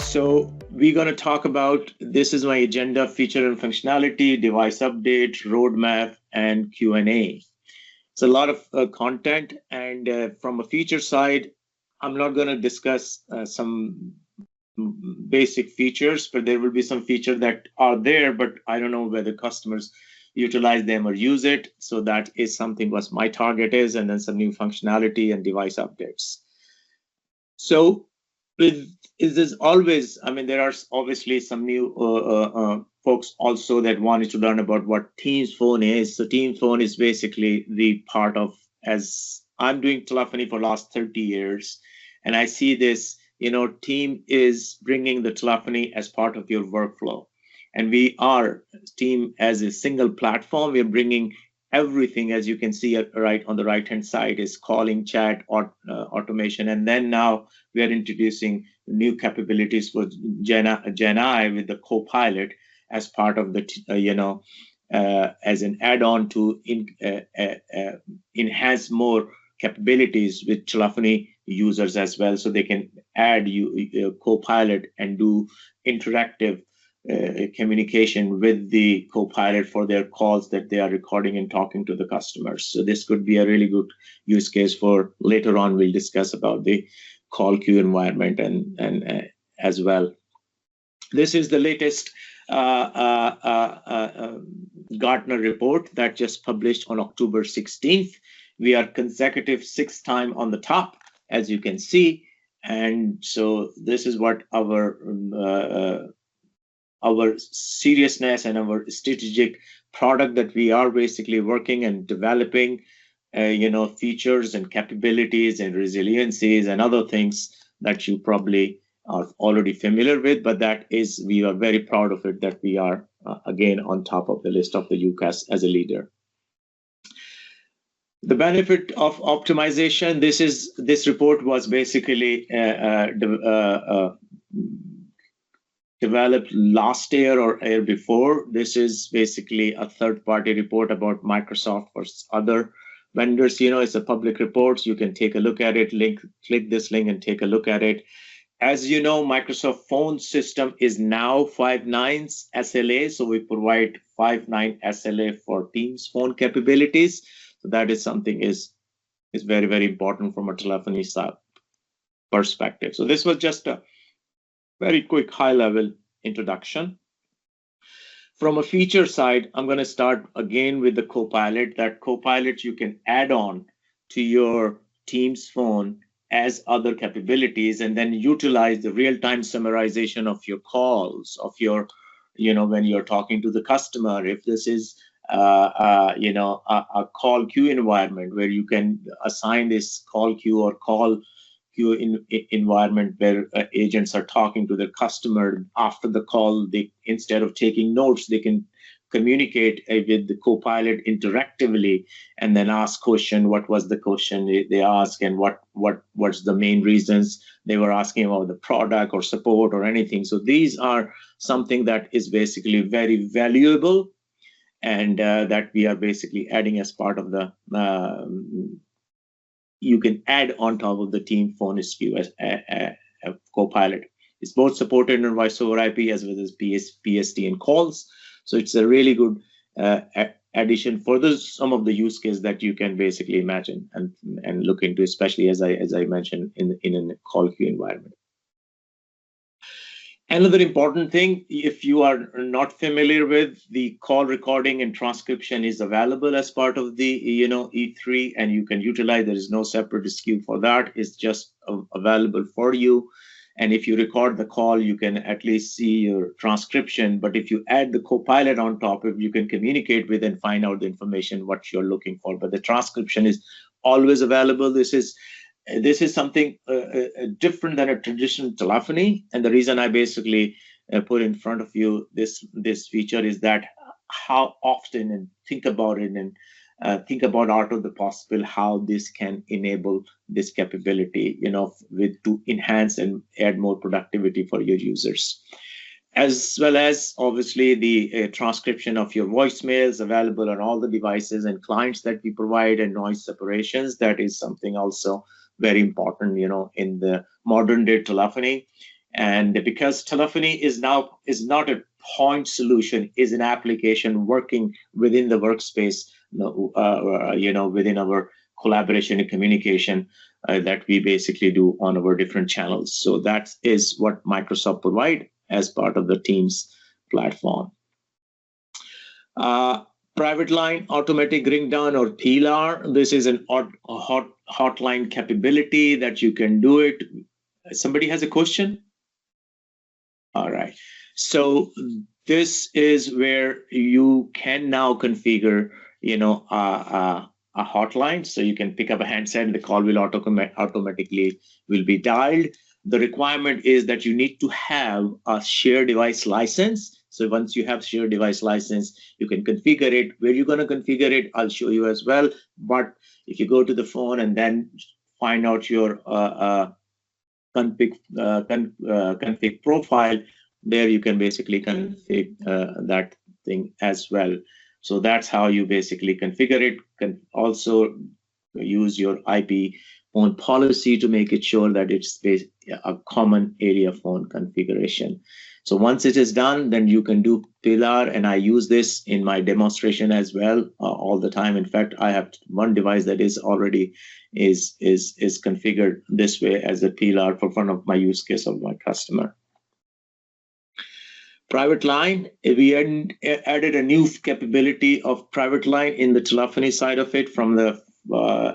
So we're going to talk about, this is my agenda: feature and functionality, device update, roadmap, and Q&A. It's a lot of content, and from a feature side, I'm not going to discuss some basic features, but there will be some features that are there, but I don't know whether customers utilize them or use it. So that is something what my target is, and then some new functionality and device updates. So is always, I mean, there are obviously some new folks also that wanted to learn about what Teams phone is. So Teams phone is basically the part of, as I'm doing telephony for last 30 years, and I see this, Team is bringing the telephony as part of your workflow. And we are Team as a single platform. We're bringing everything, as you can see right on the right-hand side, is calling, chat, automation. And then now we are introducing new capabilities for Gen I with the Copilot as part of the, as an add-on to enhance more capabilities with telephony users as well, so they can add Copilot and do interactive communication with the Copilot for their calls that they are recording and talking to the customers. So this could be a really good use case for later on. We'll discuss about the call queue environment and as well. This is the latest Gartner report that just published on October 16th. We are consecutive 6th time on the top, as you can see. And so this is what our seriousness and our strategic product that we are basically working and developing, features and capabilities and resiliencies and other things that you probably are already familiar with, but that is, we are very proud of it, that we are again on top of the list of the UCAS as a leader. The benefit of optimization, this report was basically developed last year or year before. This is basically a third-party report about Microsoft versus other vendors. It's a public report. You can take a look at it. Click this link and take a look at it. As you know, Microsoft phone system is now 5 nines SLA. So we provide 5.9 SLA for Teams phone capabilities. So that is something is very, very important from a telephony side perspective. So this was just a very quick high-level introduction. From a feature side, I'm going to start again with the Copilot. That Copilot you can add on to your Teams phone as other capabilities, and then utilize the real-time summarization of your calls, of your, when you're talking to the customer. If this is, a call queue environment where you can assign this call queue or call environment where agents are talking to their customer after the call, they, instead of taking notes, they can communicate with the Copilot interactively and then ask question. What was the question they asked, and what's the main reasons they were asking about the product or support or anything. So these are something that is basically very valuable, and that we are basically adding as part of the you can add on top of the Team phone SKU as a Copilot. It's both supported in voice over IP as well as PST and calls. So it's a really good addition for some of the use cases that you can basically imagine and look into, especially as I mentioned in a call queue environment. Another important thing, if you are not familiar with, the call recording and transcription is available as part of the E3, and you can utilize. There is no separate SKU for that. It's just available for you. And if you record the call, you can at least see your transcription. But if you add the Copilot on top, if you can communicate with and find out the information what you're looking for. But the transcription is always available. This is something different than a traditional telephony. And the reason I basically put in front of you this feature is that how often, and think about it, and think about out of the possible how this can enable this capability, to enhance and add more productivity for your users. As well as obviously the transcription of your voicemails available on all the devices and clients that we provide, and noise separations. That is something also very important, in the modern day telephony. And because telephony is not a point solution, is an application working within the workspace, within our collaboration and communication that we basically do on our different channels. So that is what Microsoft provide as part of the Teams platform. Private line automatic ring down, or PLR. This is an hotline capability that you can do it. Somebody has a question? All right. So this is where you can now configure, a hotline. So you can pick up a handset and the call will automatically will be dialed. The requirement is that you need to have a shared device license. So once you have shared device license, you can configure it. Where you're going to configure it, I'll show you as well. But if you go to the phone and then find out your config profile, there you can basically config that thing as well. So that's how you basically configure it. Can also use your IP phone policy to make it sure that it's a common area phone configuration. So once it is done, then you can do PLR, and I use this in my demonstration as well all the time. In fact, I have one device that is already is configured this way as a PLR for one of my use case of my customer. Private line, we added a new capability of private line in the telephony side of it from the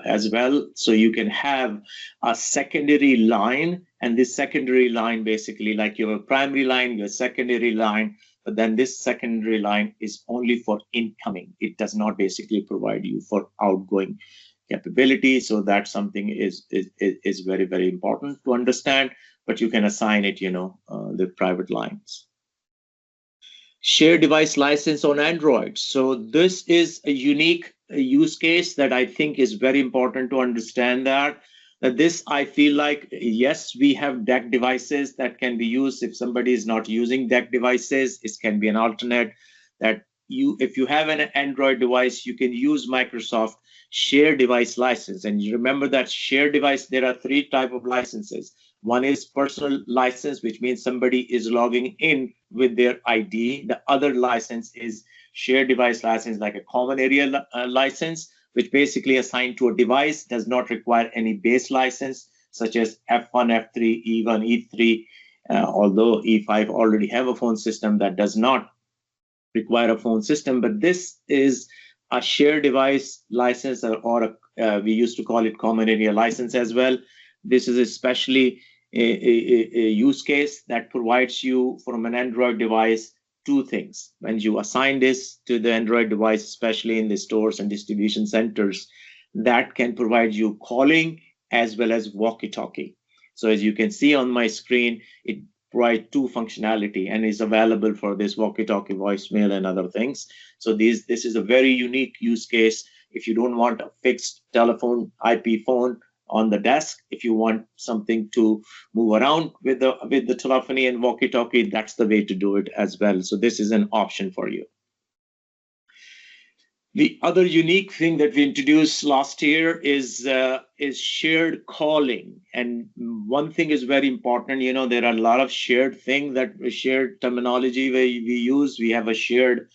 as well. So you can have a secondary line, and this secondary line basically, like your primary line, your secondary line, but then this secondary line is only for incoming. It does not basically provide you for outgoing capability. So that's something is very, very important to understand, but you can assign it, the private lines. Shared device license on Android. So this is a unique use case that I think is very important to understand that this, I feel like, yes, we have DEC devices that can be used. If somebody is not using DEC devices, it can be an alternate that if you have an Android device, you can use Microsoft shared device license. And you remember that shared device, there are 3 types of licenses. One is personal license, which means somebody is logging in with their ID. The other license is shared device license, like a common area license, which basically assigned to a device, does not require any base license, such as F1, F3, E1, E3, although E5 already have a phone system that does not require a phone system. But this is a shared device license, or we used to call it common area license as well. This is especially a use case that provides you from an Android device 2 things. When you assign this to the Android device, especially in the stores and distribution centers, that can provide you calling as well as walkie-talkie. So as you can see on my screen, it provides 2 functionality and is available for this walkie-talkie, voicemail, and other things. So this is a very unique use case. If you don't want a fixed telephone, IP phone on the desk, if you want something to move around with the telephony and walkie-talkie, that's the way to do it as well. So this is an option for you. The other unique thing that we introduced last year is shared calling. And one thing is very important. There are a lot of shared things shared terminology we use. We have a shared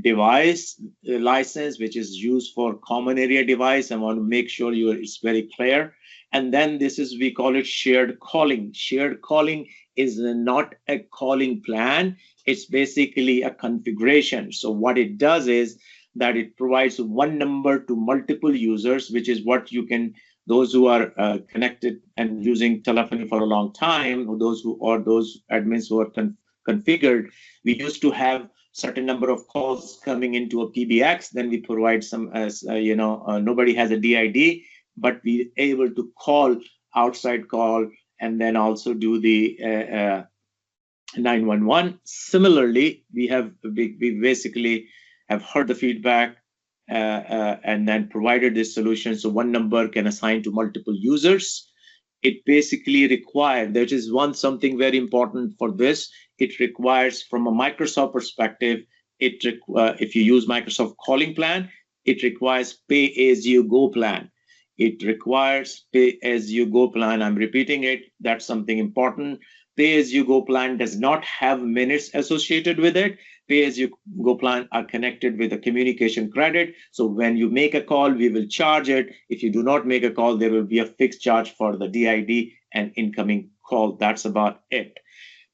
device license, which is used for common area device. I want to make sure it's very clear. And then we call it shared calling. Shared calling is not a calling plan. It's basically a configuration. So what it does is that it provides one number to multiple users, which is what you can, those who are connected and using telephony for a long time, or those admins who are configured. We used to have certain number of calls coming into a PBX. Then we provide some, nobody has a DID, but we able to call outside call and then also do the 911. Similarly, we basically have heard the feedback and then provided this solution. So one number can assign to multiple users. It basically requires, there is something very important for this. It requires, from a Microsoft perspective, if you use Microsoft calling plan, it requires pay-as-you-go plan. It requires pay-as-you-go plan. I'm repeating it. That's something important. pay-as-you-go plan does not have minutes associated with it. Pay-as-you-go plan are connected with a communication credit. So when you make a call, we will charge it. If you do not make a call, there will be a fixed charge for the DID and incoming call. That's about it.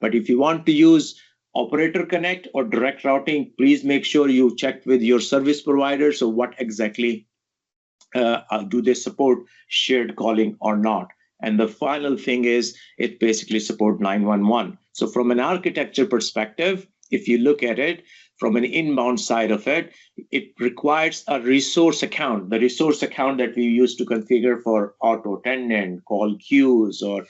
But if you want to use Operator Connect or direct routing, please make sure you check with your service provider. So what exactly do they support shared calling or not? And the final thing is it basically support 911. So from an architecture perspective, if you look at it from an inbound side of it, it requires a resource account, the resource account that we use to configure for auto attendant, call queues, or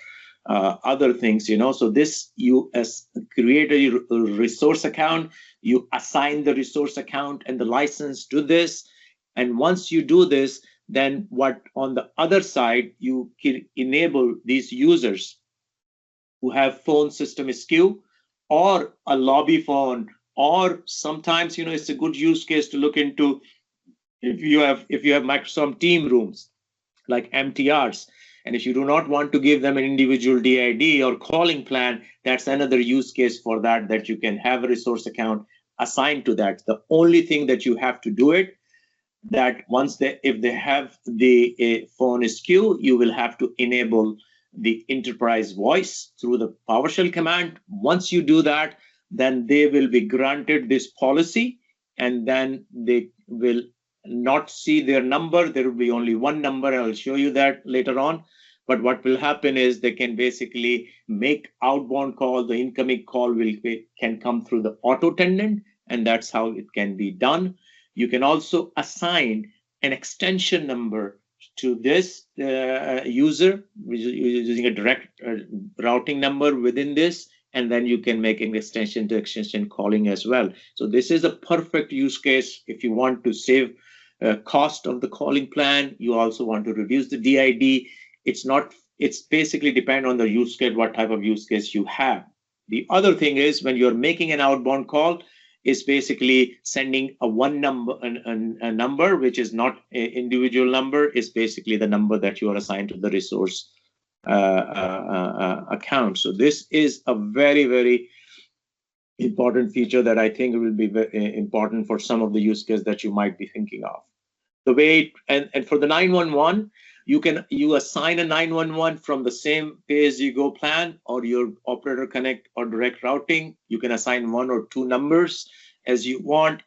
other things, So this, you as create a resource account, you assign the resource account and the license to this. And once you do this, then what on the other side, you can enable these users who have phone system SKU or a lobby phone, or sometimes, it's a good use case to look into if you have Microsoft Team rooms like MTRs. And if you do not want to give them an individual DID or calling plan, that's another use case for that you can have a resource account assigned to that. The only thing that you have to do it, that if they have the phone SKU, you will have to enable the enterprise voice through the PowerShell command. Once you do that, then they will be granted this policy, and then they will not see their number. There will be only one number. I'll show you that later on. But what will happen is they can basically make outbound call. The incoming call can come through the auto attendant, and that's how it can be done. You can also assign an extension number to this user using a direct routing number within this, and then you can make an extension to extension calling as well. So this is a perfect use case if you want to save cost of the calling plan. You also want to reduce the DID. It's basically depend on the use case, what type of use case you have. The other thing is when you're making an outbound call, is basically sending a one number, a number which is not an individual number, is basically the number that you are assigned to the resource account. So this is a very, very important feature that I think will be very important for some of the use cases that you might be thinking of. The way and for the 911, you assign a 911 from the same pay-as-you-go plan or your Operator Connect or direct routing. You can assign one or two numbers as you want.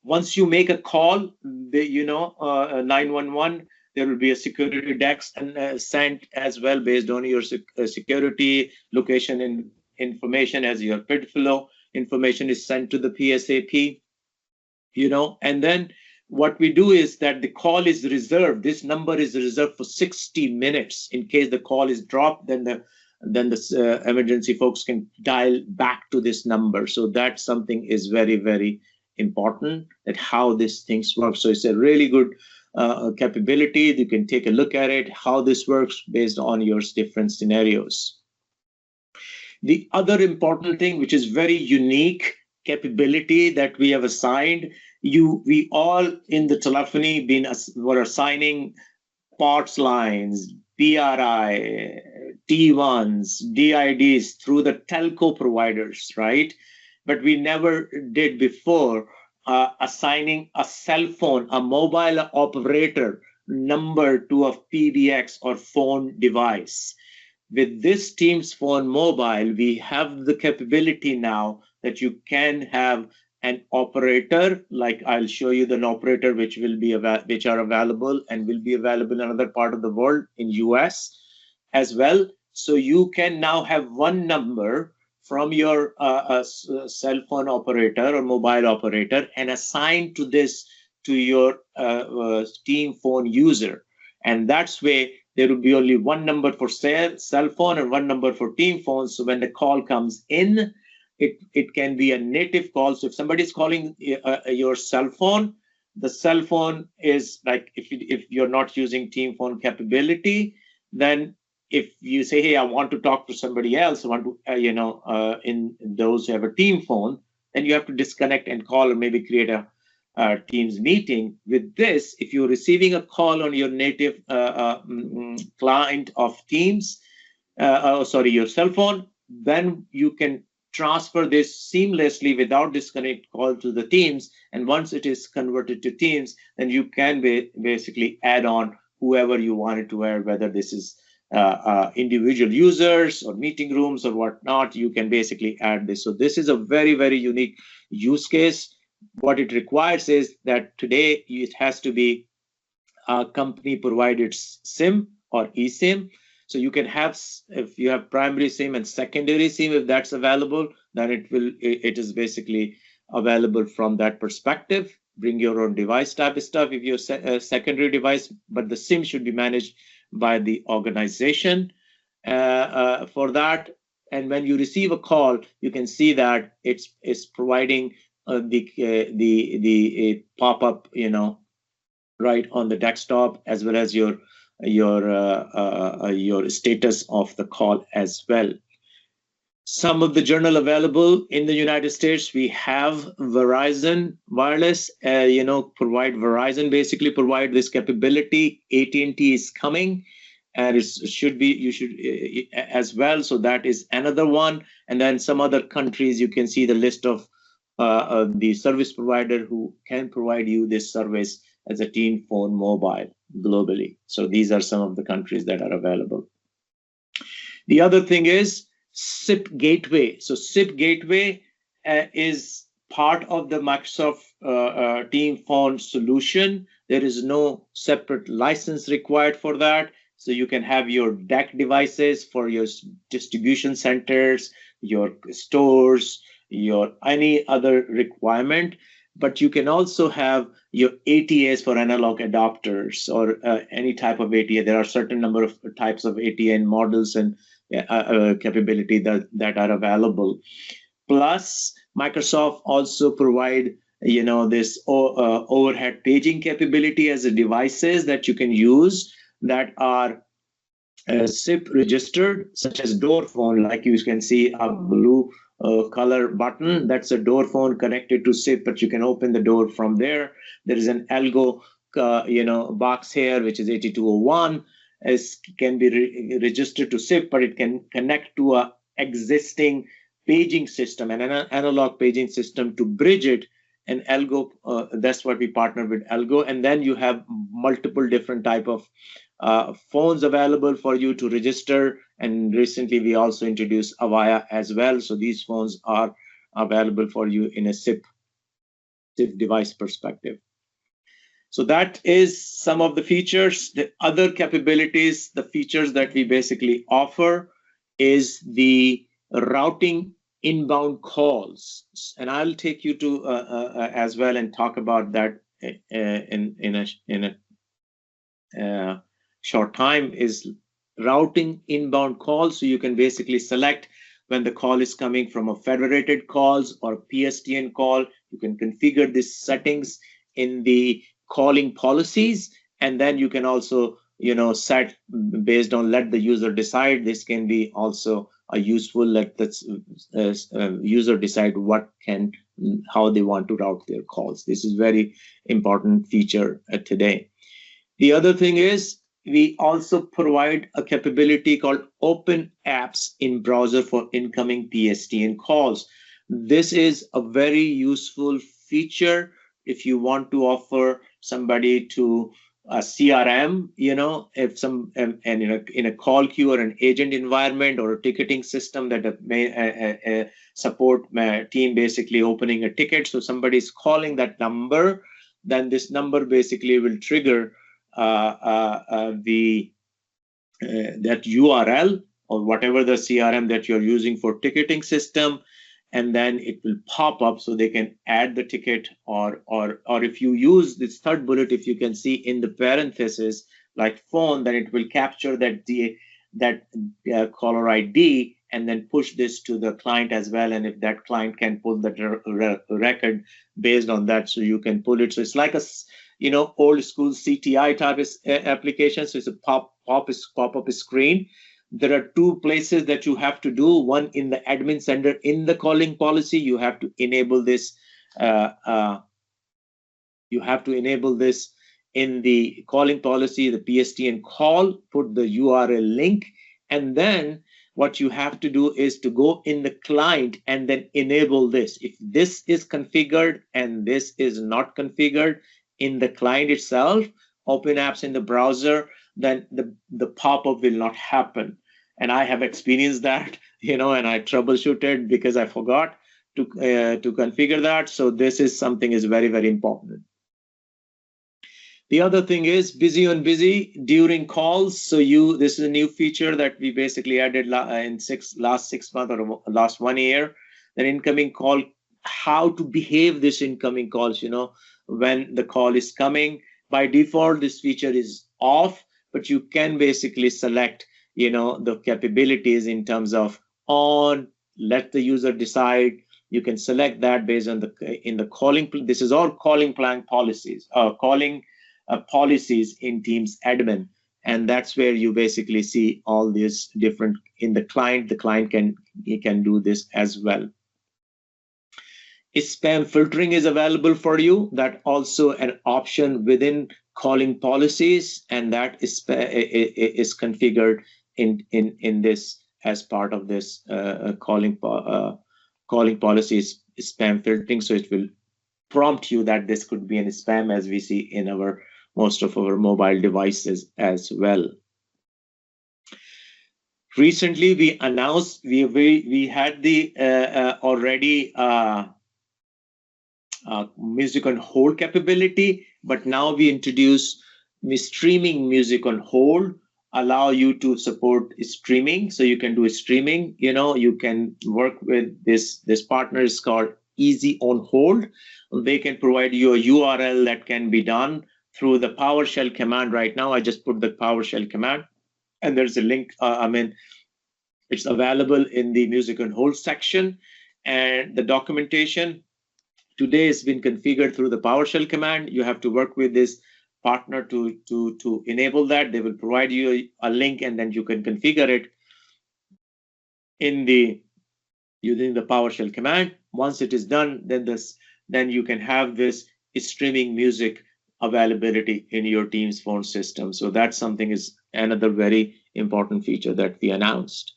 Once you make a call, 911, there will be a security dex and sent as well based on your security location and information as your PID flow information is sent to the PSAP. And then what we do is that the call is reserved. This number is reserved for 60 minutes. In case the call is dropped, then the emergency folks can dial back to this number. So that something is very, very important, that how these things work. So it's a really good capability. You can take a look at it, how this works based on your different scenarios. The other important thing, which is very unique capability that we have assigned, we all in the telephony were assigning parts lines, PRI, T1s, DIDs through the telco providers, right? But we never did before assigning a cell phone, a mobile operator number to a PBX or phone device. With this Teams Phone Mobile, we have the capability now that you can have an operator, like I'll show you the operator which are available and will be available in another part of the world in US as well. So you can now have one number from your cell phone operator or mobile operator and assign to your Team Phone user. And that's way there will be only one number for cell phone and one number for Team Phone. So when the call comes in, it can be a native call. So if somebody's calling your cell phone, the cell phone is like, if you're not using Team Phone capability, then if you say, hey, I want to talk to somebody else, I want to, in those who have a Team Phone, then you have to disconnect and call or maybe create a Teams meeting. With this, if you're receiving a call on your native client of Teams, your cell phone, then you can transfer this seamlessly without disconnect call to the Teams. And once it is converted to Teams, then you can basically add on whoever you wanted to add, whether this is individual users or meeting rooms or whatnot. You can basically add this. So this is a very, very unique use case. What it requires is that today it has to be a company provided SIM or eSIM. So you can have, if you have primary SIM and secondary SIM, if that's available, then it is basically available from that perspective. Bring your own device type of stuff if you're a secondary device, but the SIM should be managed by the organization for that. And when you receive a call, you can see that it's providing the pop-up, right on the desktop, as well as your status of the call as well. Some of the journal available in the United States, we have Verizon Wireless, Verizon basically provide this capability. AT&T is coming, and you should as well. So that is another one. And then some other countries, you can see the list of the service provider who can provide you this service as a team phone mobile globally. So these are some of the countries that are available. The other thing is SIP Gateway. So SIP Gateway is part of the Microsoft Team Phone solution. There is no separate license required for that. So you can have your DAC devices for your distribution centers, your stores, your any other requirement. But you can also have your ATAs for analog adapters or any type of ATA. There are certain number of types of ATA and models and capability that are available. Plus, Microsoft also provide this overhead paging capability as a devices that you can use that are SIP registered, such as door phone, like you can see a blue color button. That's a door phone connected to SIP, but you can open the door from there. There is an algo, box here, which is 8201. Can be registered to SIP, but it can connect to a existing paging system and an analog paging system to bridge it. And algo, that's what we partner with algo. And then you have multiple different type of phones available for you to register. And recently we also introduced Avaya as well. So these phones are available for you in a SIP device perspective. So that is some of the features. The other capabilities, the features that we basically offer is the routing inbound calls. And I'll take you to as well and talk about that in a short time. Is routing inbound calls. So you can basically select when the call is coming from a federated calls or PSTN call. You can configure these settings in the calling policies, and then you can also set based on let the user decide. This can be also a useful let the user decide how they want to route their calls. This is very important feature today. The other thing is we also provide a capability called open apps in browser for incoming PSTN calls. This is a very useful feature if you want to offer somebody to a CRM, if some and in a call queue or an agent environment or a ticketing system that may support my team basically opening a ticket. So somebody is calling that number, then this number basically will trigger that URL or whatever the CRM that you're using for ticketing system, and then it will pop up so they can add the ticket, or if you use this third bullet, if you can see in the parenthesis like phone, then it will capture that caller ID and then push this to the client as well. And if that client can pull the record based on that, so you can pull it. So it's like a old school CTI type of application. So it's a pop-up screen. There are two places that you have to do. One in the admin center in the calling policy, you have to enable this. You have to enable this in the calling policy, the PSTN call, put the URL link, and then what you have to do is to go in the client and then enable this. If this is configured and this is not configured in the client itself, open apps in the browser, then the pop-up will not happen. And I have experienced that, and I troubleshooted because I forgot to configure that. So this is something is very, very important. The other thing is busy on busy during calls. So this is a new feature that we basically added in last 6 months or last 1 year. That incoming call, how to behave this incoming calls, when the call is coming. By default, this feature is off, but you can basically select, the capabilities in terms of on, let the user decide. You can select that based on in the calling. This is all calling plan policies, policies in Teams admin. And that's where you basically see all these different in the client. The client can do this as well. Spam filtering is available for you. That also an option within calling policies, and that is configured in this as part of this calling policies spam filtering. So it will prompt you that this could be an spam, as we see in most of our mobile devices as well. Recently, we announced we had the already music on hold capability, but now we introduce streaming music on hold, allow you to support streaming. So you can do streaming. You can work with this partner is called Easy on Hold. They can provide you a URL that can be done through the PowerShell command. Right now, I just put the PowerShell command, and there's a link. It's available in the music on hold section, and the documentation today has been configured through the PowerShell command. You have to work with this partner to enable that. They will provide you a link, and then you can configure it using the PowerShell command. Once it is done, then you can have this streaming music availability in your Teams phone system. So that's something is another very important feature that we announced.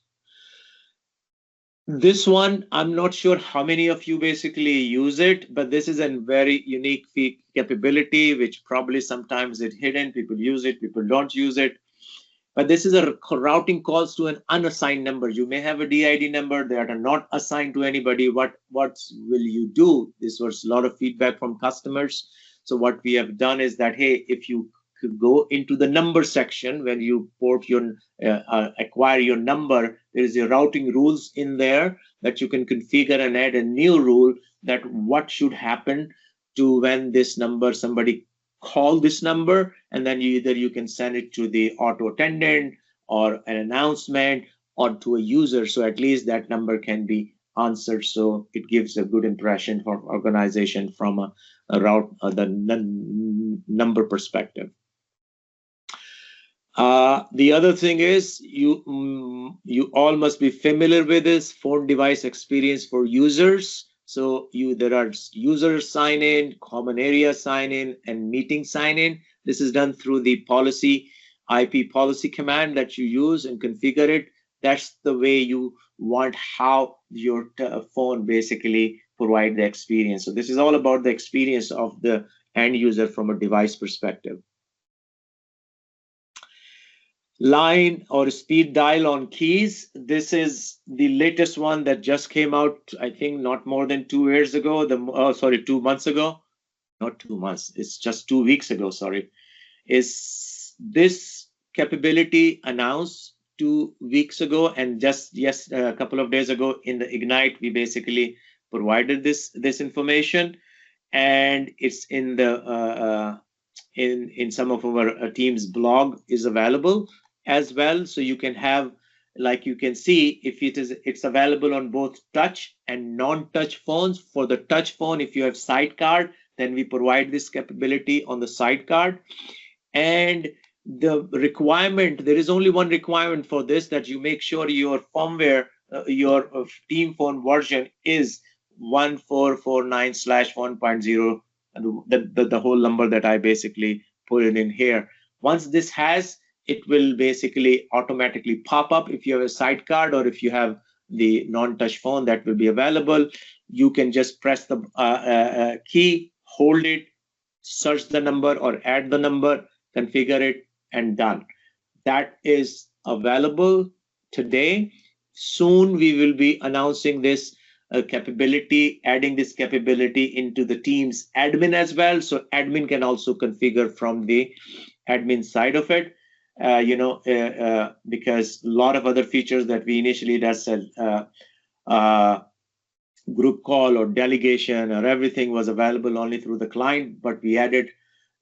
This one, I'm not sure how many of you basically use it, but this is a very unique capability, which probably sometimes it's hidden. People use it, people don't use it. But this is a routing calls to an unassigned number. You may have a DID number that are not assigned to anybody. What will you do? This was a lot of feedback from customers. So what we have done is that, hey, if you could go into the number section when you port your acquire your number, there is a routing rules in there that you can configure and add a new rule that what should happen to when this number somebody call this number, and then you can send it to the auto attendant or an announcement or to a user, so at least that number can be answered. So it gives a good impression for organization from a route the number perspective. The other thing is you all must be familiar with this phone device experience for users. So there are user sign-in, common area sign-in, and meeting sign-in. This is done through the policy, IP policy command that you use and configure it. That's the way you want how your phone basically provide the experience. So this is all about the experience of the end user from a device perspective. Line or speed dial on keys. This is the latest one that just came out, I think not more than 2 years ago. 2 months ago. Not 2 months, it's just 2 weeks ago, sorry. Is this capability announced 2 weeks ago, and just a couple of days ago in the Ignite, we basically provided this information, and it's in the in some of our team's blog is available as well. So you can have, like you can see, if it's available on both touch and non-touch phones. For the touch phone, if you have sidecar, then we provide this capability on the sidecar. And the requirement, there is only one requirement for this, that you make sure your firmware, your team phone version is 1449/1.0, the whole number that I basically put it in here. Once this has, it will basically automatically pop up. If you have a site card or if you have the non-touch phone, that will be available. You can just press the key, hold it, search the number or add the number, configure it, and done. That is available today. Soon we will be announcing this capability, adding this capability into the Teams admin as well. So admin can also configure from the admin side of it. Because a lot of other features that we initially just said, group call or delegation or everything was available only through the client, but we added,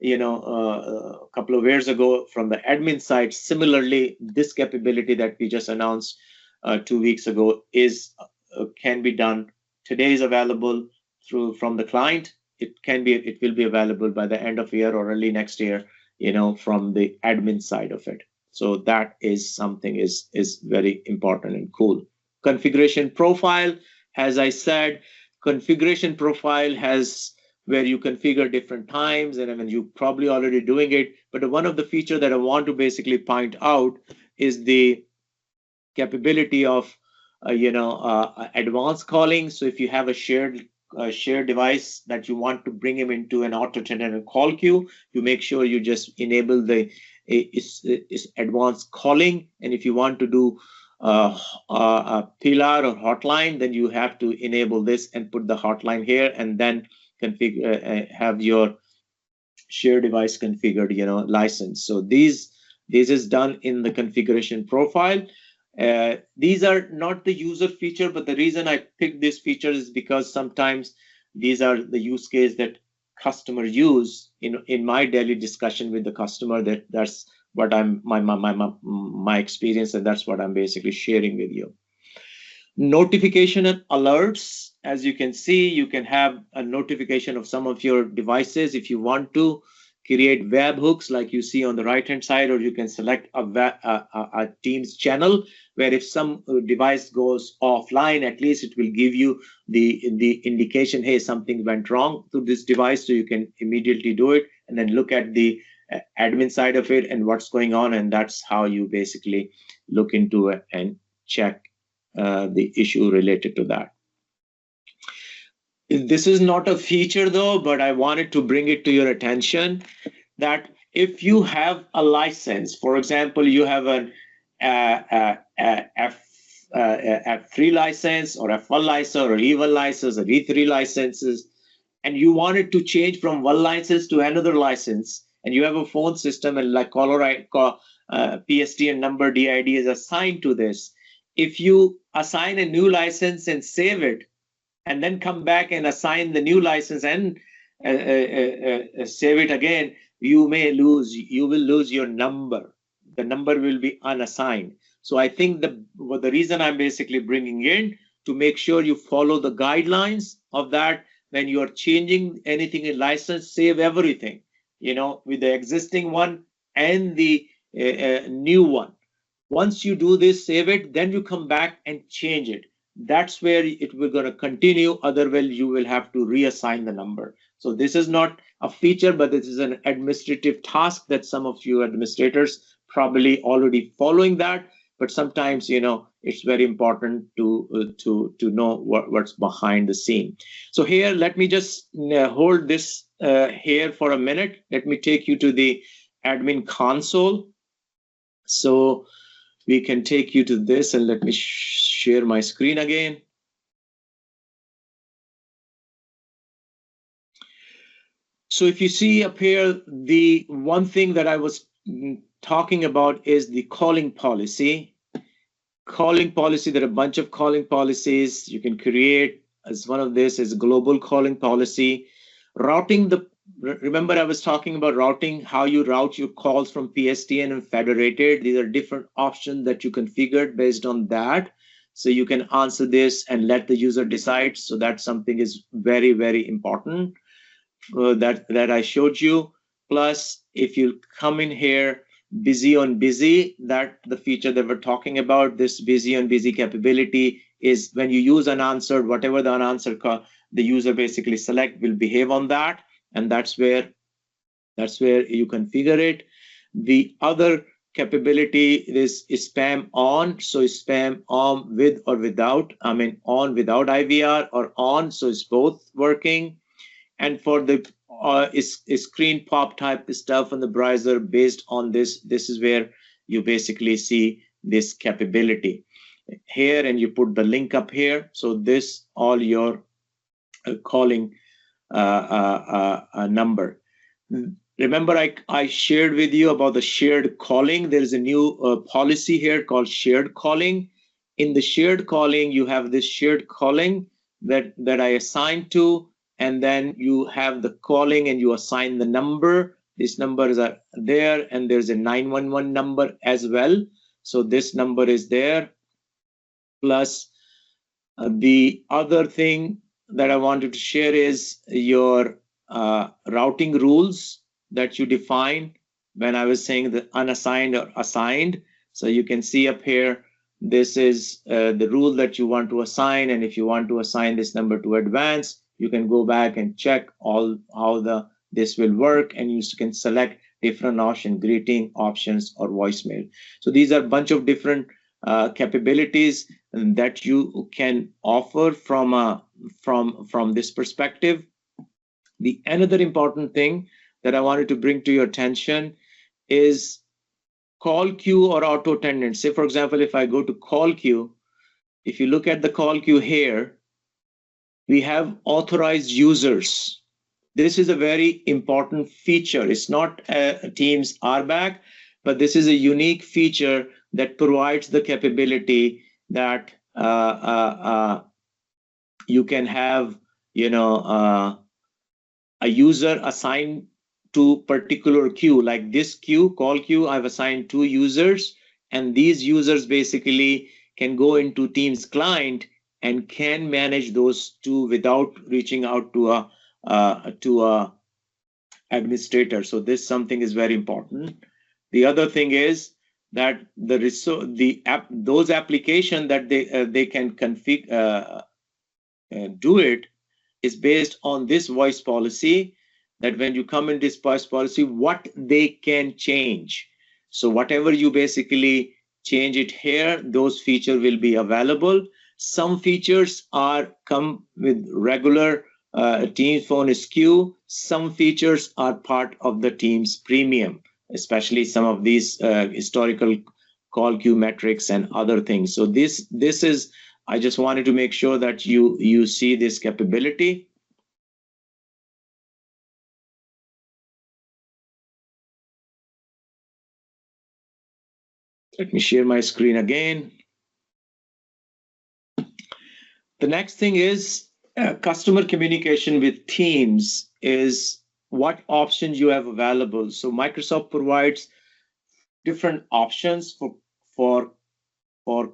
a couple of years ago from the admin side. Similarly, this capability that we just announced 2 weeks ago can be done. Today is available from the client. It will be available by the end of year or early next year, from the admin side of it. So that is something is very important and cool. Configuration profile, as I said, configuration profile has where you configure different times, and I mean, you're probably already doing it. But one of the features that I want to basically point out is the capability of advanced calling. So if you have a shared device that you want to bring him into an auto-attended call queue, you make sure you just enable the advanced calling. And if you want to do a pillar or hotline, then you have to enable this and put the hotline here, and then configure have your share device configured, license. So this is done in the configuration profile. These are not the user feature, but the reason I picked this feature is because sometimes these are the use case that customer use in my daily discussion with the customer. That's what I'm my experience, and that's what I'm basically sharing with you. Notification and alerts. As you can see, you can have a notification of some of your devices if you want to create webhooks like you see on the right hand side, or you can select a Teams channel where if some device goes offline, at least it will give you the indication, hey, something went wrong to this device, so you can immediately do it and then look at the admin side of it and what's going on, and that's how you basically look into it and check the issue related to that. This is not a feature though, but I wanted to bring it to your attention that if you have a license, for example, you have an F3 license or F1 license or E1 license or E3 licenses, and you wanted to change from one license to another license, and you have a phone system and like PSTN number DID is assigned to this. If you assign a new license and save it, and then come back and assign the new license and save it again, you will lose your number. The number will be unassigned. So I think the reason I'm basically bringing in to make sure you follow the guidelines of that. When you are changing anything in license, save everything, with the existing one and the new one. Once you do this, save it, then you come back and change it. That's where it will going to continue. Otherwise, you will have to reassign the number. So this is not a feature, but this is an administrative task that some of you administrators probably already following that. But sometimes, it's very important to know what's behind the scene. So here, let me just hold this here for a minute. Let me take you to the admin console. So we can take you to this, and let me share my screen again. So if you see up here, the one thing that I was talking about is the calling policy. Calling policy, there are a bunch of calling policies you can create. As one of this is global calling policy. Routing remember I was talking about routing, how you route your calls from PSTN and federated. These are different options that you configured based on that. So you can answer this and let the user decide. So that's something is very, very important that I showed you. Plus, if you come in here, busy on busy, that the feature that we're talking about, this busy on busy capability is when you use unanswered, whatever the unanswered the user basically select will behave on that. And that's where you configure it. The other capability is spam on, so spam on with or without, I mean on without IVR, or on, so it's both working. And for the screen pop type stuff on the browser, based on this is where you basically see this capability here, and you put the link up here. So this all your calling number. Remember, I shared with you about the shared calling. There's a new policy here called shared calling. In the shared calling, you have this shared calling that I assigned to, and then you have the calling and you assign the number. These numbers are there, and there's a 911 number as well. So this number is there. Plus, the other thing that I wanted to share is your routing rules that you define when I was saying the unassigned or assigned. So you can see up here, this is the rule that you want to assign. And if you want to assign this number to advanced, you can go back and check all how this will work, and you can select different option, greeting options or voicemail. So these are a bunch of different capabilities that you can offer from this perspective. The another important thing that I wanted to bring to your attention is call queue or auto attendant. Say, for example, if I go to call queue, if you look at the call queue here, we have authorized users. This is a very important feature. It's not Teams RBAC, but this is a unique feature that provides the capability that you can have, a user assigned to particular queue, like this queue, call queue. I've assigned 2 users, and these users basically can go into Teams client and can manage those 2 without reaching out to a administrator. So this something is very important. The other thing is that those applications that they can configure do it is based on this voice policy, that when you come in this voice policy, what they can change. So whatever you basically change it here, those features will be available. Some features come with regular Teams phone SKU. Some features are part of the Teams Premium, especially some of these historical call queue metrics and other things. So this is, I just wanted to make sure that you see this capability. Let me share my screen again. The next thing is customer communication with Teams is what options you have available. So Microsoft provides different options for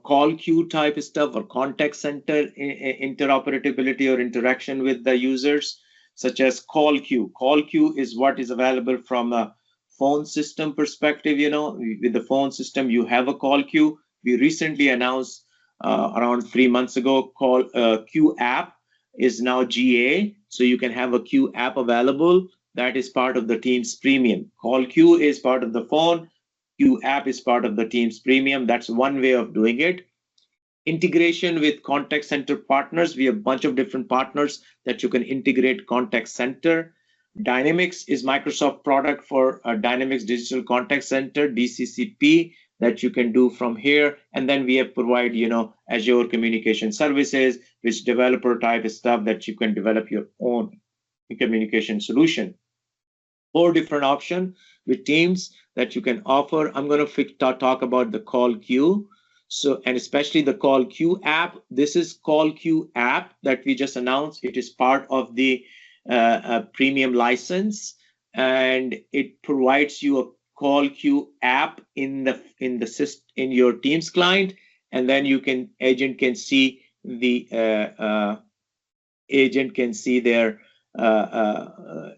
call queue type stuff, or contact center interoperability or interaction with the users, such as call queue. Call queue is what is available from a phone system perspective. With the phone system, you have a call queue. We recently announced around 3 months ago, Queue app is now GA, so you can have a Queue app available. That is part of the Teams Premium. Call queue is part of the phone. Queue app is part of the Teams Premium. That's one way of doing it. Integration with contact center partners. We have a bunch of different partners that you can integrate contact center. Dynamics is Microsoft product for Dynamics Digital Contact Center, DCCP, that you can do from here. And then we have provide, Azure Communication Services, which developer type stuff that you can develop your own communication solution. 4 different options with Teams that you can offer. I'm going to talk about the call queue. So, and especially the call queue app. This is call queue app that we just announced. It is part of the premium license, and it provides you a call queue app in your Teams client, and then agent can see their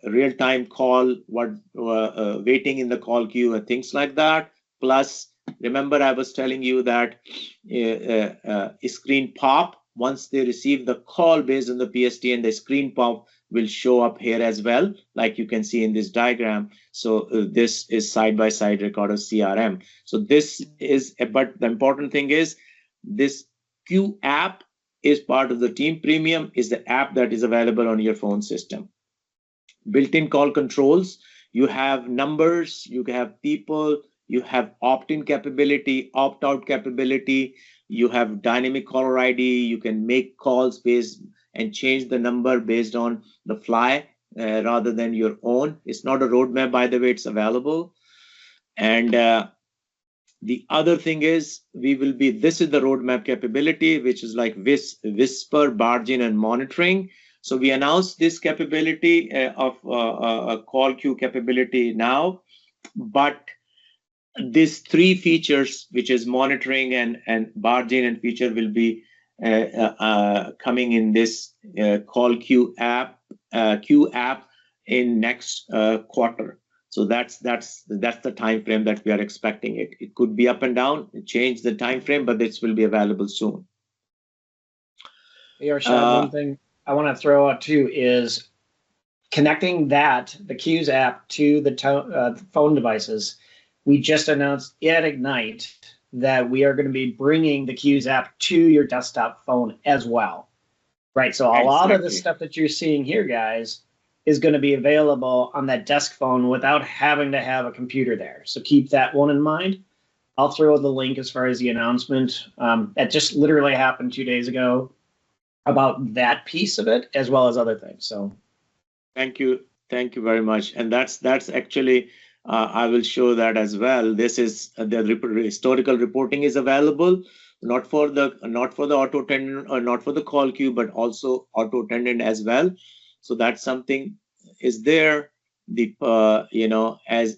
real-time call, waiting in the call queue and things like that. Plus, remember I was telling you that screen pop, once they receive the call based on the PSTN, the screen pop will show up here as well, like you can see in this diagram. So this is side-by-side record of CRM. So this is, but the important thing is this Q app is part of the Team Premium, is the app that is available on your phone system. Built-in call controls, you have numbers, you have people, you have opt-in capability, opt-out capability, you have dynamic caller ID, you can make calls based and change the number based on the fly rather than your own. It's not a roadmap, by the way, it's available. And the other thing is this is the roadmap capability, which is like whisper, barging, and monitoring. So we announced this capability of a call queue capability now, but these three features, which is monitoring and barging and feature, will be coming in this call queue app in next quarter. So that's the time frame that we are expecting it. It could be up and down, change the time frame, but this will be available soon. Hey, Arshad, one thing I want to throw out too is connecting the Q's app to the phone devices. We just announced at Ignite that we are going to be bringing the Q's app to your desktop phone as well, right? So a lot of the stuff that you're seeing here, guys, is going to be available on that desk phone without having to have a computer there. So keep that one in mind. I'll throw the link as far as the announcement. That just literally happened 2 days ago about that piece of it, as well as other things. So thank you very much. And that's actually I will show that as well. This is the historical reporting is available, not for the auto attendant or not for the call queue, but also auto attendant as well. So that's something is there. The as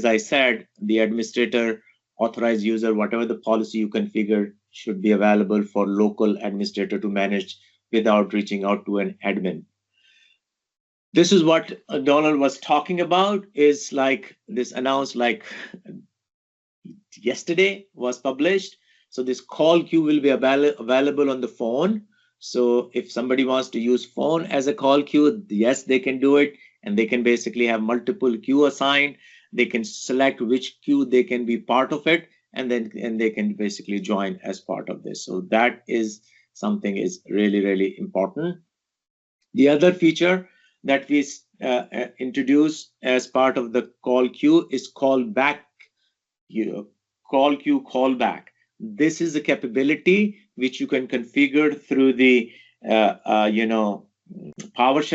I said, the administrator, authorized user, whatever the policy you configure should be available for local administrator to manage without reaching out to an admin. This is what Donald was talking about, is like this announced like yesterday was published. So this call queue will be available on the phone. So if somebody wants to use phone as a call queue, yes, they can do it. And they can basically have multiple queue assigned. They can select which queue they can be part of it. And they can basically join as part of this. So that is something is really, really important. The other feature that we introduce as part of the call queue is callback. Call queue callback. This is a capability which you can configure through the PowerShell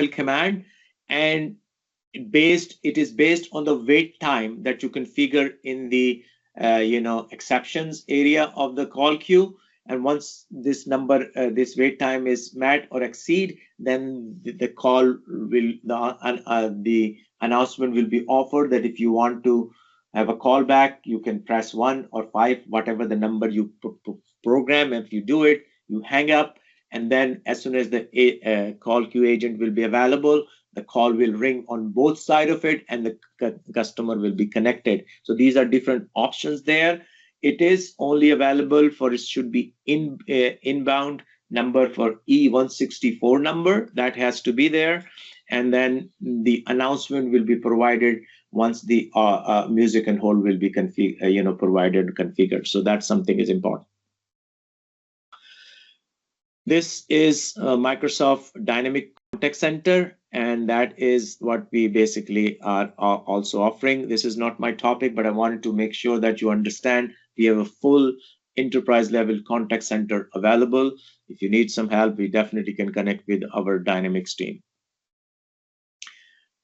command, and it is based on the wait time that you configure in the exceptions area of the call queue. And once this number, this wait time is met or exceed, then the call will, the announcement will be offered that if you want to have a callback, you can press 1 or 5, whatever the number you program. If you do it, you hang up, and then as soon as the call queue agent will be available, the call will ring on both sides of it, and the customer will be connected. So these are different options there. It is only available for, it should be inbound number for E164 number, that has to be there. And then the announcement will be provided once the music and hold will be provided and configured. So that's something is important. This is Microsoft Dynamic Contact Center, and that is what we basically are also offering. This is not my topic, but I wanted to make sure that you understand we have a full enterprise level contact center available. If you need some help, we definitely can connect with our Dynamics team.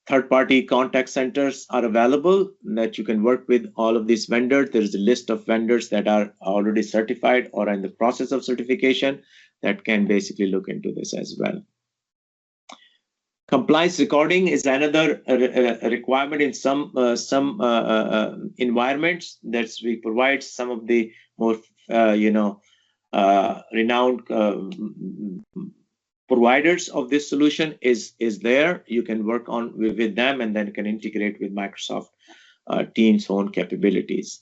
Third-party contact centers are available that you can work with all of these vendors. There is a list of vendors that are already certified or in the process of certification that can basically look into this as well. Compliance recording is another requirement in some environments that we provide. Some of the more renowned providers of this solution is there. You can work on with them, and then can integrate with Microsoft Teams phone capabilities.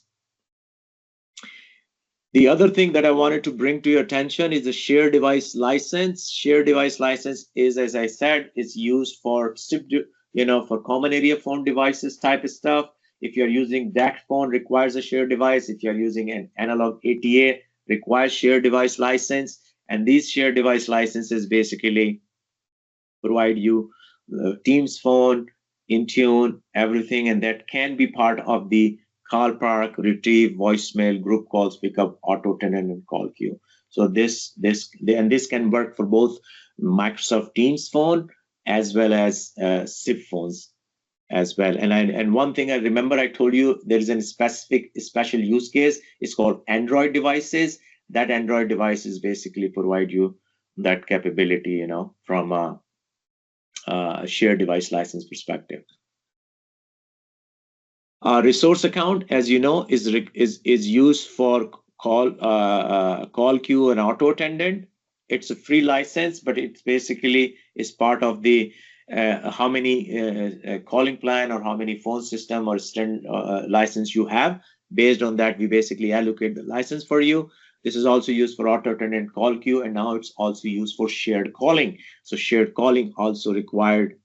The other thing that I wanted to bring to your attention is the shared device license. Shared device license is, as I said, is used for for common area phone devices type of stuff. If you're using DAC phone, requires a shared device. If you're using an analog ATA, requires shared device license. And these shared device licenses basically provide you Teams phone, Intune, everything, and that can be part of the call park, retrieve, voicemail, group calls, pickup, auto tenant, and call queue. So this can work for both Microsoft Teams phone as well as SIP phones as well. And one thing I remember I told you there is a special use case. It's called Android devices. That Android devices basically provide you that capability, from a shared device license perspective. Resource account, as you know, is used for call queue and auto attendant. It's a free license, but it's basically is part of the how many calling plan or how many phone system or license you have. Based on that, we basically allocate the license for you. This is also used for auto attendant call queue, and now it's also used for shared calling. So shared calling also required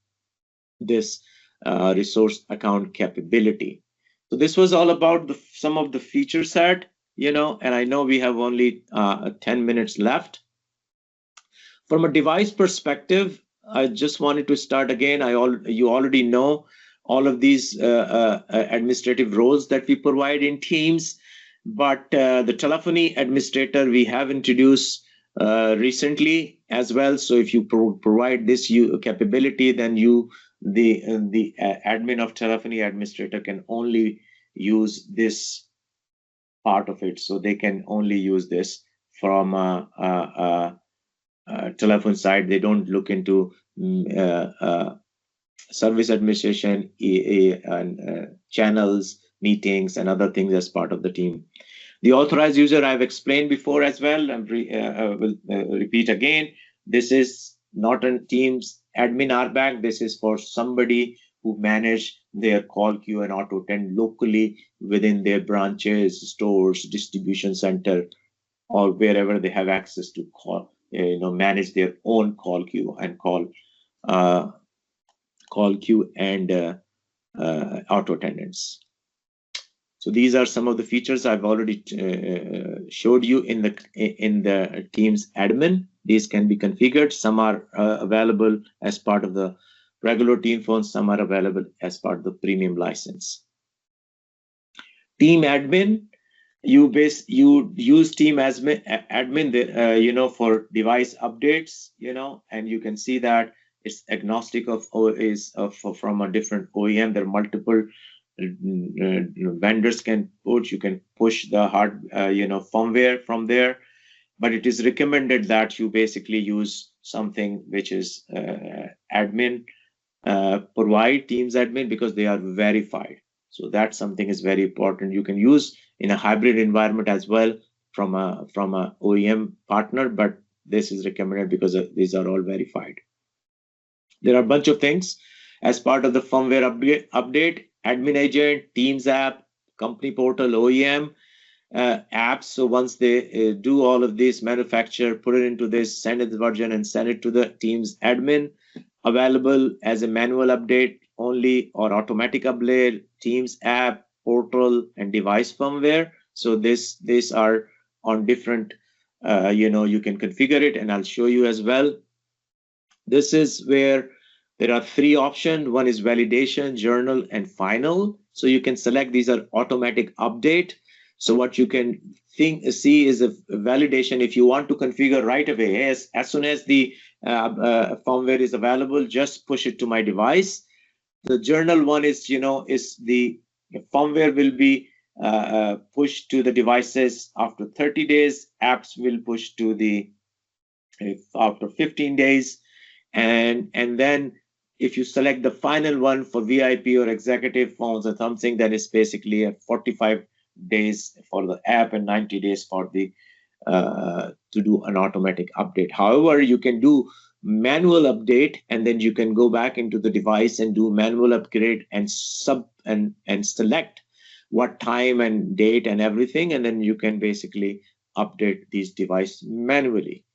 this resource account capability. So this was all about some of the feature set, and I know we have only 10 minutes left. From a device perspective, I just wanted to start again. You already know all of these administrative roles that we provide in Teams, but the telephony administrator we have introduced recently as well. So if you provide this capability, then the admin of telephony administrator can only use this part of it. So they can only use this from telephone side. They don't look into service administration, and channels, meetings, and other things as part of the team. The authorized user I've explained before as well, and will repeat again. This is not a Teams admin RBAC. This is for somebody who manage their call queue and auto attend locally within their branches, stores, distribution center, or wherever they have access to manage their own call queue and call queue and auto attendants. So these are some of the features I've already showed you in the Teams admin. These can be configured. Some are available as part of the regular Team phone. Some are available as part of the premium license. Team admin, you use Team admin, for device updates, and you can see that it's agnostic from a different OEM. There are multiple vendors you can push the firmware from there, but it is recommended that you basically use something which is admin provide Teams admin, because they are verified. So that's something is very important. You can use in a hybrid environment as well from a OEM partner, but this is recommended because these are all verified. There are a bunch of things as part of the firmware update. Admin agent, Teams app, company portal, OEM apps. So once they do all of this, manufacture, put it into this, send it the version, and send it to the Teams admin. Available as a manual update only or automatic update, Teams app, portal, and device firmware. So these are on different, you can configure it, and I'll show you as well. This is where there are three options. One is validation, journal, and final. So you can select these are automatic update. So what you can see is a validation. If you want to configure right away, as soon as the firmware is available, just push it to my device. The journal one is, the firmware will be pushed to the devices after 30 days. Apps will push to after 15 days. And then if you select the final one for VIP or executive phones or something, then it's basically a 45 days for the app and 90 days for the to do an automatic update. However, you can do manual update, and then you can go back into the device and do manual upgrade and select what time and date and everything, and then you can basically update these devices manually.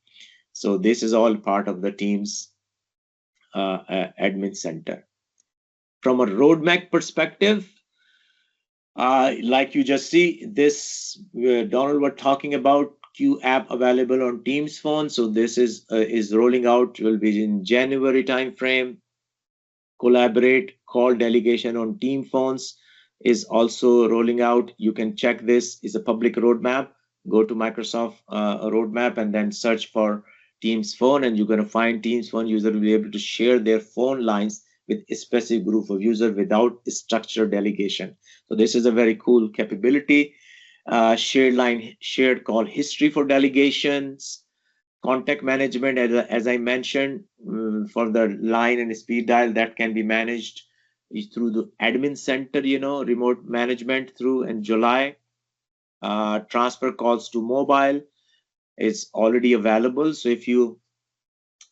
So this is all part of the Teams admin center. From a roadmap perspective, like you just see, this Donald was talking about Q app available on Teams phone. So this is rolling out, will be in January timeframe. Collaborate call delegation on team phones is also rolling out. You can check this is a public roadmap. Go to Microsoft roadmap and then search for Teams phone, and you're going to find Teams phone user will be able to share their phone lines with a specific group of users without structured delegation. So this is a very cool capability. Shared call history for delegations, contact management, as I mentioned, for the line and speed dial that can be managed through the admin center, remote management through in July. Transfer calls to mobile is already available. So if you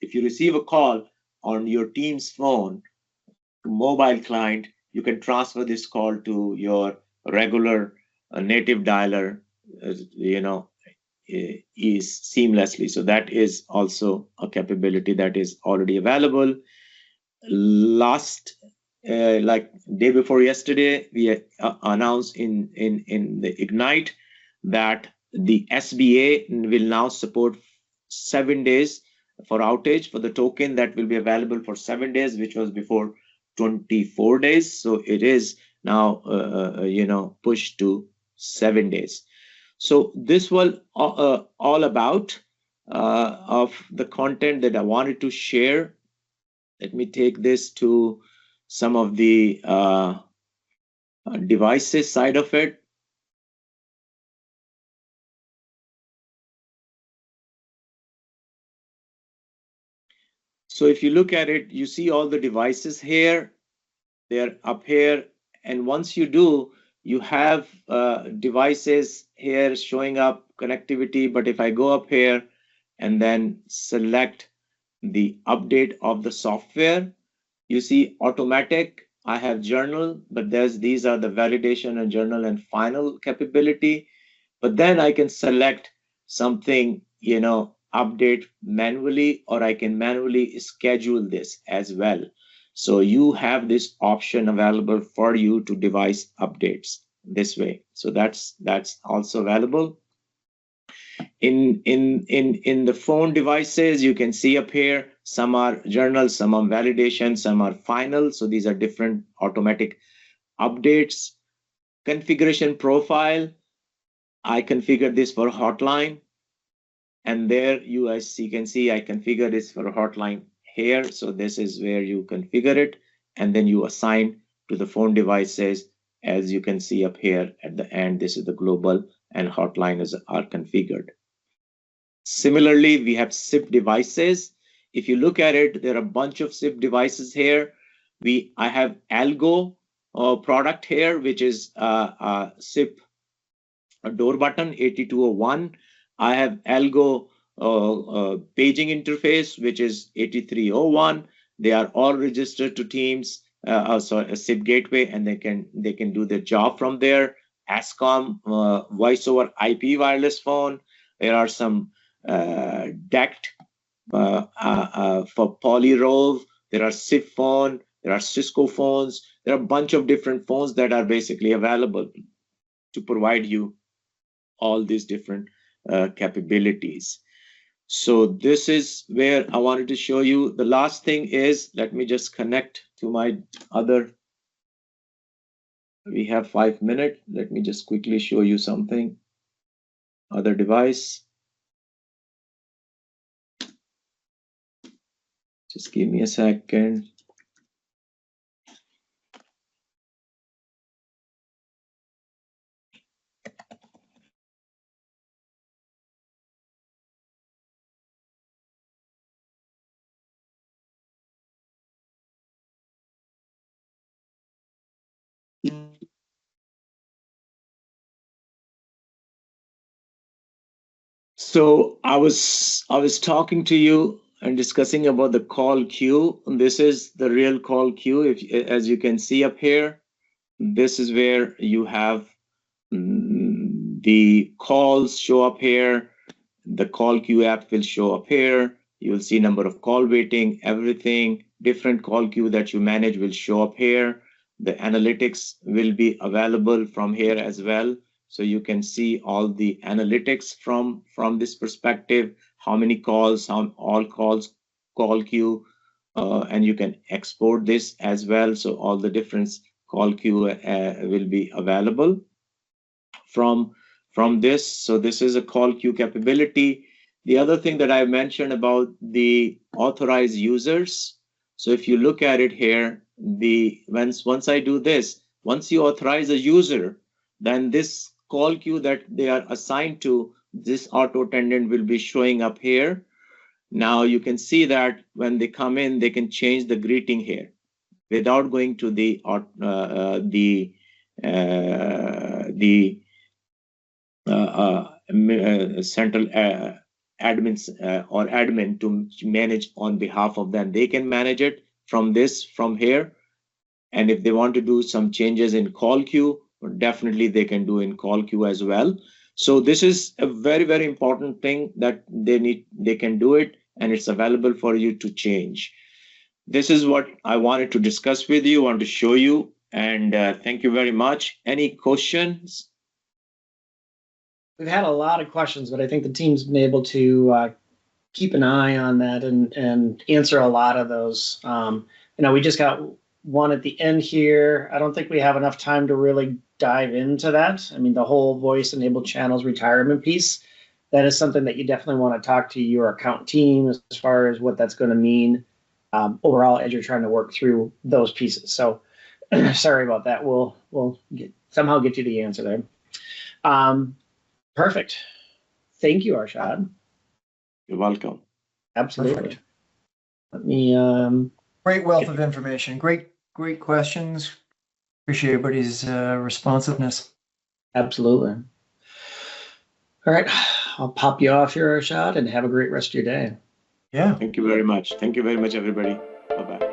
receive a call on your Teams phone to mobile client, you can transfer this call to your regular native dialer, is seamlessly. So that is also a capability that is already available. Last, like day before yesterday, we announced in the Ignite that the SBA will now support 7 days for outage for the token that will be available for 7 days, which was before 24 days. So it is now, pushed to 7 days. So this was all about of the content that I wanted to share. Let me take this to some of the devices side of it. So if you look at it, you see all the devices here. They're up here. And once you do, you have devices here showing up connectivity. But if I go up here and then select the update of the software, you see automatic. I have journal, but these are the validation and journal and final capability. But then I can select something, update manually, or I can manually schedule this as well. So you have this option available for you to device updates this way. So that's also available. In the phone devices, you can see up here, some are journal, some are validation, some are final. So these are different automatic updates. Configuration profile, I configured this for hotline. And there you can see I configure this for a hotline here. So this is where you configure it, and then you assign to the phone devices. As you can see up here at the end, this is the global and hotline are configured. Similarly, we have SIP devices. If you look at it, there are a bunch of SIP devices here. I have Algo product here, which is SIP door button 8201. I have Algo paging interface, which is 8301. They are all registered to Teams, sorry, a SIP gateway, and they can do their job from there. ASCOM voice over IP wireless phone. There are some DECT for Polyrove. There are SIP phone. There are Cisco phones. There are a bunch of different phones that are basically available to provide you all these different capabilities. So this is where I wanted to show you. The last thing is, let me just connect to my other. We have 5 minutes. Let me just quickly show you something. Other device. Just give me a second. So I was talking to you and discussing about the call queue. This is the real call queue. As you can see up here, this is where you have the calls show up here. The call queue app will show up here. You will see number of call waiting, everything, different call queue that you manage will show up here. The analytics will be available from here as well. So you can see all the analytics from this perspective, how many calls, all calls, call queue, and you can export this as well. So all the different call queue will be available from this. So this is a call queue capability. The other thing that I mentioned about the authorized users. So if you look at it here, once I do this, once you authorize a user, then this call queue that they are assigned to, this auto attendant will be showing up here. Now you can see that when they come in, they can change the greeting here without going to the central admins or admin to manage on behalf of them. They can manage it from here. And if they want to do some changes in call queue, definitely they can do in call queue as well. So this is a very, very important thing that they can do it, and it's available for you to change. This is what I wanted to discuss with you, want to show you, and thank you very much. Any questions? We've had a lot of questions, but I think the team's been able to keep an eye on that and answer a lot of those. We just got one at the end here. I don't think we have enough time to really dive into that. I mean, the whole voice-enabled channels retirement piece, that is something that you definitely want to talk to your account team as far as what that's going to mean overall as you're trying to work through those pieces. So sorry about that. We'll somehow get you the answer there. Perfect. Thank you, Arshad. You're welcome. Absolutely. Perfect. Let me great wealth of information. Great questions. Appreciate everybody's responsiveness. Absolutely. All right. I'll pop you off here, Arshad, and have a great rest of your day. Yeah. Thank you very much. Thank you very much, everybody. Bye-bye.